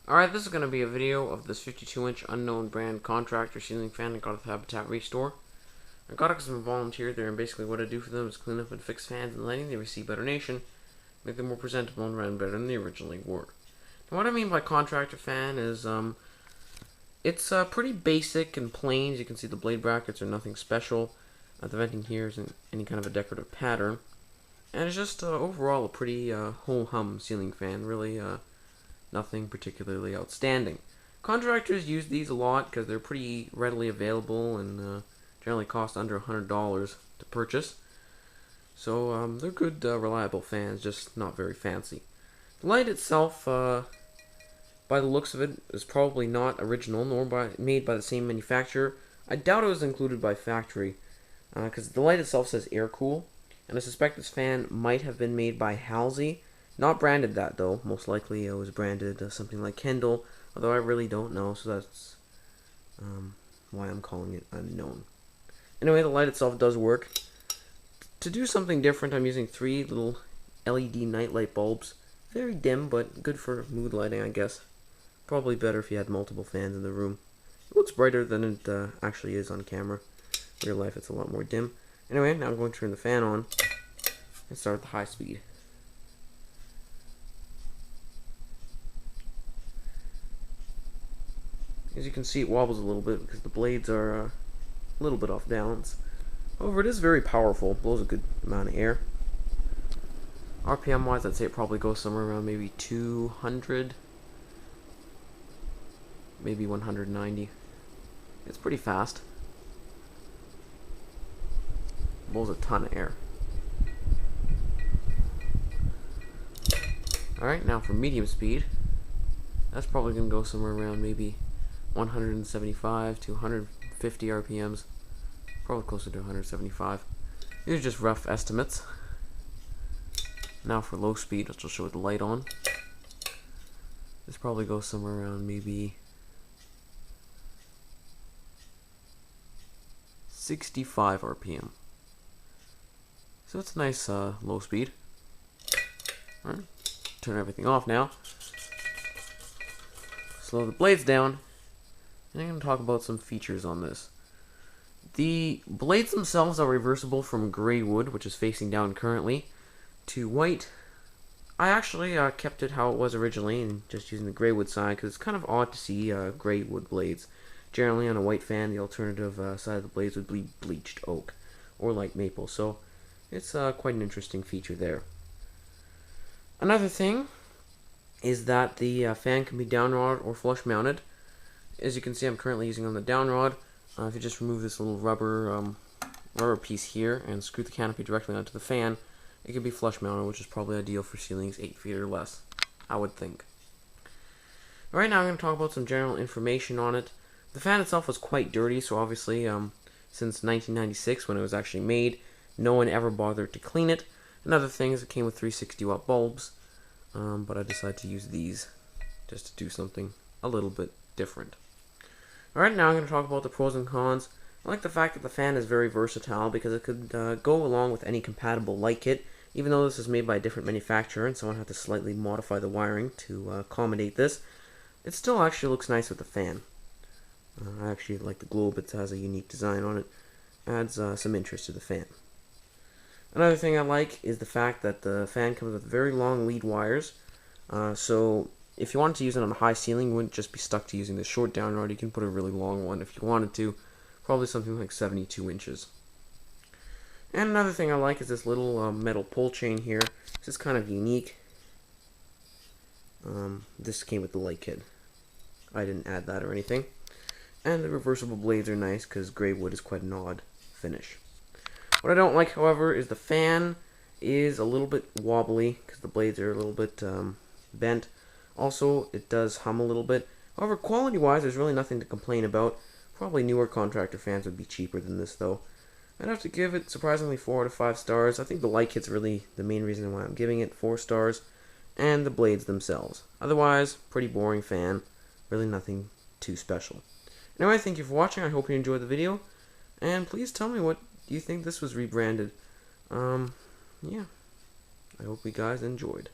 Alright, this is going to be a video of this 52-inch unknown brand Contractor Ceiling Fan I got at the Habitat Restore. I got it because I'm a volunteer there, and basically what I do for them is clean up and fix fans and lighting they receive a donation, make them more presentable and run better than they originally were. Now what I mean by Contractor Fan is, it's pretty basic and plain. As you can see, the blade brackets are nothing special. The venting here isn't any kind of a decorative pattern. And it's just overall a pretty ho-hum ceiling fan, really nothing particularly outstanding. Contractors use these a lot because they're pretty readily available and generally cost under $100 to purchase. So they're good, reliable fans, just not very fancy. The light itself, by the looks of it, is probably not original nor made by the same manufacturer. I doubt it was included by factory because the light itself says air cool, and I suspect this fan might have been made by Halsey. Not branded that though. Most likely it was branded something like Kendall, although I really don't know, so that's why I'm calling it unknown. Anyway, the light itself does work. To do something different, I'm using 3 little LED nightlight bulbs. Very dim, but good for mood lighting, I guess. Probably better if you had multiple fans in the room. It looks brighter than it actually is on camera. In real life, it's a lot more dim. Anyway, now I'm going to turn the fan on and start at the high speed. As you can see, it wobbles a little bit because the blades are a little bit off balance. However, it is very powerful. Blows a good amount of air. RPM wise, I'd say it probably goes somewhere around maybe 200, maybe 190. It's pretty fast. Blows a ton of air. Alright, now for medium speed, that's probably going to go somewhere around maybe 175 to 150 RPMs. Probably closer to 175. These are just rough estimates. Now for low speed, which will show with the light on. This probably goes somewhere around maybe 65 RPM. So it's a nice low speed. Alright, turn everything off now. Slow the blades down. And I'm going to talk about some features on this. The blades themselves are reversible from Greywood, which is facing down currently, to white. I actually kept it how it was originally and just using the Greywood side because it's kind of odd to see Greywood blades. Generally on a white fan, the alternative side of the blades would be bleached oak or light maple, so it's quite an interesting feature there. Another thing is that the fan can be downrod or flush mounted. As you can see, I'm currently using on the downrod. If you just remove this little rubber piece here and screw the canopy directly onto the fan, it can be flush mounted, which is probably ideal for ceilings 8 feet or less, I would think. Right now I'm going to talk about some general information on it. The fan itself was quite dirty, so obviously since 1996 when it was actually made, no one ever bothered to clean it. Another thing is it came with 360 watt bulbs, but I decided to use these just to do something a little bit different. Alright, now I'm going to talk about the pros and cons. I like the fact that the fan is very versatile because it could go along with any compatible light kit. Even though this is made by a different manufacturer and someone had to slightly modify the wiring to accommodate this, it still actually looks nice with the fan. I actually like the globe. It has a unique design on it. Adds some interest to the fan. Another thing I like is the fact that the fan comes with very long lead wires. So if you wanted to use it on a high ceiling, you wouldn't just be stuck to using the short downrod. You can put a really long one if you wanted to. Probably something like 72 inches. And another thing I like is this little metal pull chain here. This is kind of unique. This came with the light kit. I didn't add that or anything. And the reversible blades are nice because Greywood is quite an odd finish. What I don't like, however, is the fan is a little bit wobbly because the blades are a little bit bent. Also, it does hum a little bit. However, quality-wise, there's really nothing to complain about. Probably newer contractor fans would be cheaper than this, though. I'd have to give it surprisingly 4 out of 5 stars. I think the light kit's really the main reason why I'm giving it 4 stars, and the blades themselves. Otherwise, pretty boring fan. Really nothing too special. Anyway, thank you for watching. I hope you enjoyed the video, and please tell me what you think this was rebranded. Yeah. I hope you guys enjoyed.